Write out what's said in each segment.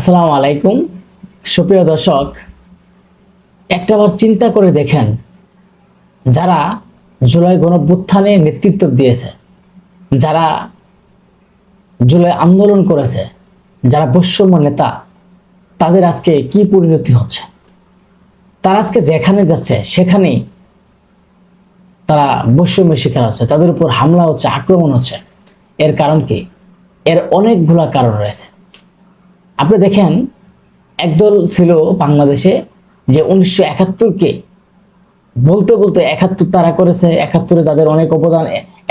আসসালামু আলাইকুম সুপ্রিয় দর্শক, একটাবার চিন্তা করে দেখেন, যারা জুলাই গণঅভ্যুত্থানে নেতৃত্ব দিয়েছে, যারা জুলাই আন্দোলন করেছে, যারা বৈষম্য নেতা, তাদের আজকে কি পরিণতি হচ্ছে। তারা আজকে যেখানে যাচ্ছে সেখানেই তারা বৈষম্যের শিকার হচ্ছে, তাদের উপর হামলা হচ্ছে, আক্রমণ হচ্ছে। এর কারণ কি? এর অনেকগুলা কারণ রয়েছে। আপনি দেখেন, একদল ছিল বাংলাদেশে যে 1971কে বলতে বলতে 71 তারা করেছে, 71-এ তাদের অনেক অবদান,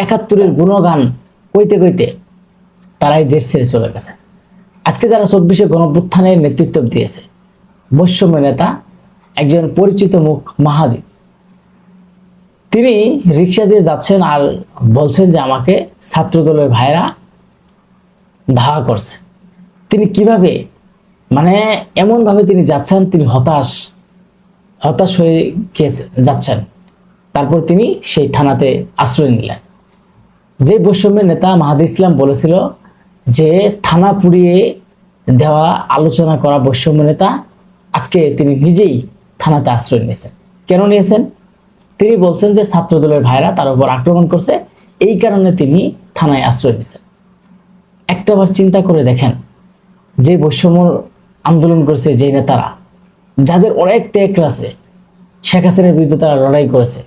71-এর গুণগান কইতে কইতে তারাই দেশ ছেড়ে চলে গেছে। আজকে যারা 24-এ গণঅভ্যুত্থানের নেতৃত্ব দিয়েছে, বৈষম্য নেতা, একজন পরিচিত মুখ মাহাদি, তিনি রিক্সা দিয়ে যাচ্ছেন আর বলছেন যে আমাকে ছাত্রদলের ভাইরা ধাওয়া করছে। তিনি কিভাবে, মানে এমন ভাবে তিনি যাচ্ছেন, তিনি হতাশ হয়ে যাচ্ছেন। তারপর তিনি সেই থানাতে আশ্রয় নিলেন। যে বৈষম্যের নেতা মাহাদি ইসলাম বলেছিল যে থানা পুড়িয়ে দেওয়া আলোচনা করা বৈষম্য নেতা, আজকে তিনি নিজেই থানাতে আশ্রয় নিয়েছেন। কেন নিয়েছেন? তিনি বলছেন যে ছাত্রদলের ভাইরা তার উপর আক্রমণ করছে, এই কারণে তিনি থানায় আশ্রয় নিয়েছেন। একটাবার চিন্তা করে দেখেন, যে বৈষম্য আন্দোলন করছে যে নেতারা, যাদের অনেক ত্যাগ আছে, শেখ হাসিনার বিরুদ্ধে তারা লড়াই করেছে,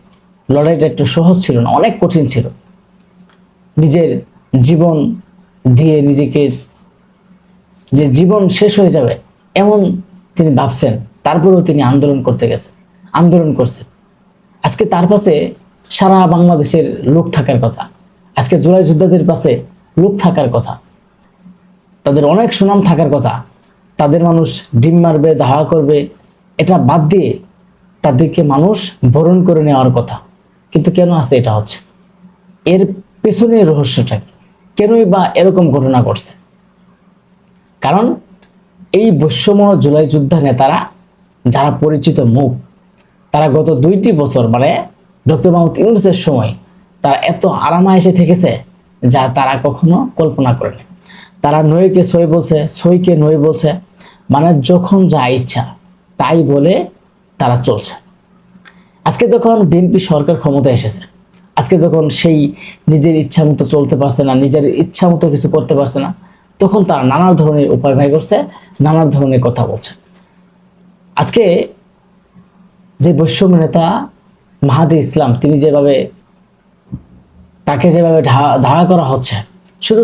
লড়াইটা একটু সহজ ছিল না, অনেক কঠিন ছিল। নিজের জীবন দিয়ে নিজেকে, যে জীবন শেষ হয়ে যাবে এমন তিনি ভাবছেন, তারপরেও তিনি আন্দোলন করছেন। আজকে তার পাশে সারা বাংলাদেশের লোক থাকার কথা, আজকে জুলাই যোদ্ধাদের পাশে লোক থাকার কথা, তাদের অনেক সুনাম থাকার কথা, তাদের মানুষ ডিম মারবে, ধাওয়া করবে, এটা বাদ দিয়ে তাদেরকে মানুষ বরণ করে নেওয়ার কথা। কিন্তু কেন আছে এটা হচ্ছে? এর পেছনে রহস্যটা কি? কেনই বা এরকম ঘটনা ঘটছে? কারণ এই বৈষম্য জুলাই যোদ্ধা নেতারা, যারা পরিচিত মুখ, তারা গত 2টি বছর, মানে ডক্টর মোহাম্মদ ইউনূসের সময় তারা এত আরামায়েশে থেকেছে যা তারা কখনো কল্পনা করেনি। তারা নইকে সই বলছে, সইকে নই বলছে, মানে যখন যা ইচ্ছা তাই বলে তারা চলছে। আজকে যখন বিএনপি সরকার ক্ষমতায় এসেছে, আজকে যখন সেই নিজের ইচ্ছা মতো চলতে পারছে না, নিজের ইচ্ছা মতো কিছু করতে পারছে না, তখন তারা নানা ধরনের উপায় ব্যয় করছে, নানা ধরনের কথা বলছে। আজকে যে বৈষম্য নেতা মাহাদি ইসলাম, তিনি যেভাবে, তাকে যেভাবে ধাওয়া করা হচ্ছে, শুধু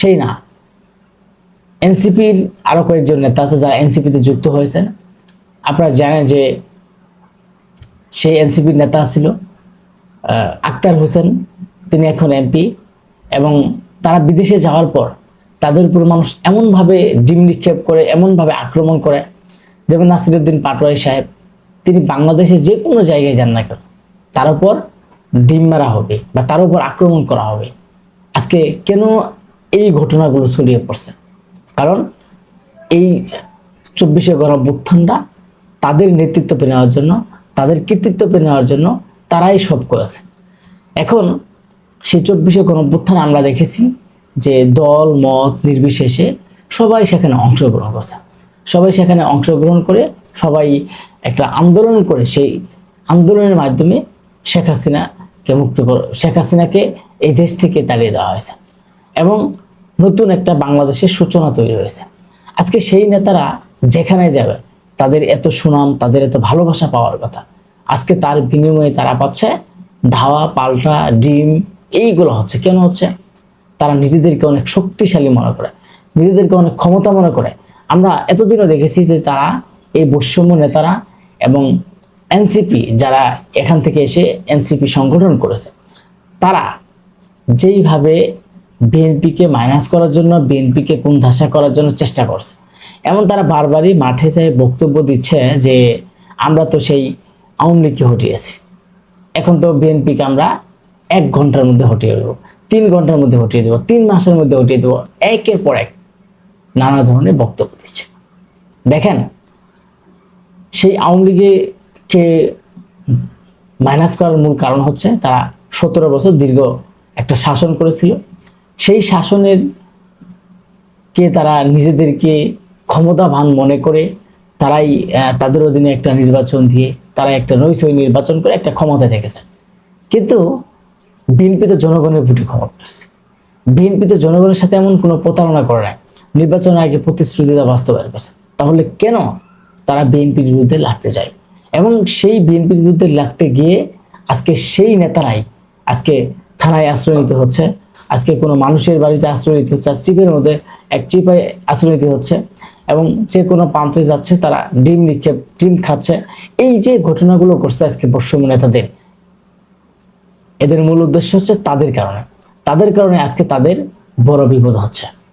সেই না, এনসিপির আরো কয়েকজন নেতা আছে যারা এনসিপিতে যুক্ত হয়েছেন। আপনারা জানেন যে সেই এনসিপির নেতা ছিল আক্তার হোসেন, তিনি এখন এমপি, এবং তারা বিদেশে যাওয়ার পর তাদের উপর মানুষ এমনভাবে ডিম নিক্ষেপ করে, এমনভাবে আক্রমণ করে, যেমন নাসিরউদ্দিন পাটোয়ারি সাহেব, তিনি বাংলাদেশে যে কোনো জায়গায় যান না কেন, তার উপর ডিম মারা হবে বা তার উপর আক্রমণ করা হবে। আজকে কেন এই ঘটনাগুলো ছড়িয়ে পড়ছে? কারণ এই 24-এ গণঅভ্যুত্থানটা তাদের নেতৃত্ব পেয়ে নেওয়ার জন্য, তাদের কৃতিত্ব পেয়ে নেওয়ার জন্য তারাই সব করেছে। এখন সেই 24-এ গণঅভ্যুত্থানে আমরা দেখেছি যে দল মত নির্বিশেষে সবাই সেখানে অংশগ্রহণ করছে, সবাই সেখানে অংশগ্রহণ করে, সবাই একটা আন্দোলন করে, সেই আন্দোলনের মাধ্যমে শেখ হাসিনাকে এই দেশ থেকে তাড়িয়ে দেওয়া হয়েছে এবং নতুন একটা বাংলাদেশের সূচনা তৈরি হয়েছে। আজকে সেই নেতারা যেখানে যাবে, তাদের এত সুনাম, তাদের এত ভালোবাসা পাওয়ার কথা, আজকে তার বিনিময়ে তারা পাচ্ছে ধাওয়া, পাল্টা, ডিম, এইগুলো হচ্ছে। কেন হচ্ছে? তারা নিজেদেরকে অনেক শক্তিশালী মনে করে, নিজেদেরকে অনেক ক্ষমতা মনে করে। আমরা এতদিনও দেখেছি যে তারা, এই বৈষম্য নেতারা এবং এনসিপি, যারা এখান থেকে এসে এনসিপি সংগঠন করেছে, তারা যেইভাবে বিএনপিকে মাইনাস করার জন্য, বিএনপিকে কোণঠাসা করার জন্য চেষ্টা করছে, এমন তারা বারবারই মাঠে যায় বক্তব্য দিচ্ছে যে আমরা তো সেই আওয়ামী লীগকে হটিয়েছি, এখন তো বিএনপিকে আমরা 1 ঘন্টার মধ্যে হটিয়ে দেবো, 3 ঘন্টার মধ্যে হটিয়ে দেবো, 3 মাসের মধ্যে হটিয়ে দেবো, একের পর এক নানা ধরনের বক্তব্য দিচ্ছে। দেখেন, সেই আওয়ামী লীগকে মাইনাস করার মূল কারণ হচ্ছে তারা 17 বছর দীর্ঘ একটা শাসন করেছিল। সেই শাসনের কে তারা নিজেদেরকে ক্ষমতাবান মনে করে তারাই তাদের অধীনে একটা নির্বাচন দিয়ে তারা একটা নৈশই নির্বাচন করে একটা ক্ষমতায় থেকেছে। কিন্তু বিএনপি তো জনগণের ভোটে ক্ষমতা আসছে। বিএনপি তো জনগণের সাথে এমন কোনো প্রতারণা করে নাই, নির্বাচনের আগে প্রতিশ্রুতিটা বাস্তবায়ন করছে। তাহলে কেন তারা বিএনপির বিরুদ্ধে লাগতে যায়? এবং সেই বিএনপির বিরুদ্ধে লাগতে গিয়ে আজকে সেই নেতারাই আজকে থানায় আশ্রয় নিতে হচ্ছে, আজকে কোনো মানুষের বাড়িতে আশ্রয় নিতে হচ্ছে, চিপের মধ্যে এক চিপায় আশ্রয় নিতে হচ্ছে, এবং যে কোনো প্রান্তে যাচ্ছে তারা ডিম খাচ্ছে। এই যে ঘটনাগুলো করছে আজকে বর্ষম নেতাদের, এদের মূল উদ্দেশ্য হচ্ছে তাদের কারণে আজকে তাদের বড় বিপদ হচ্ছে।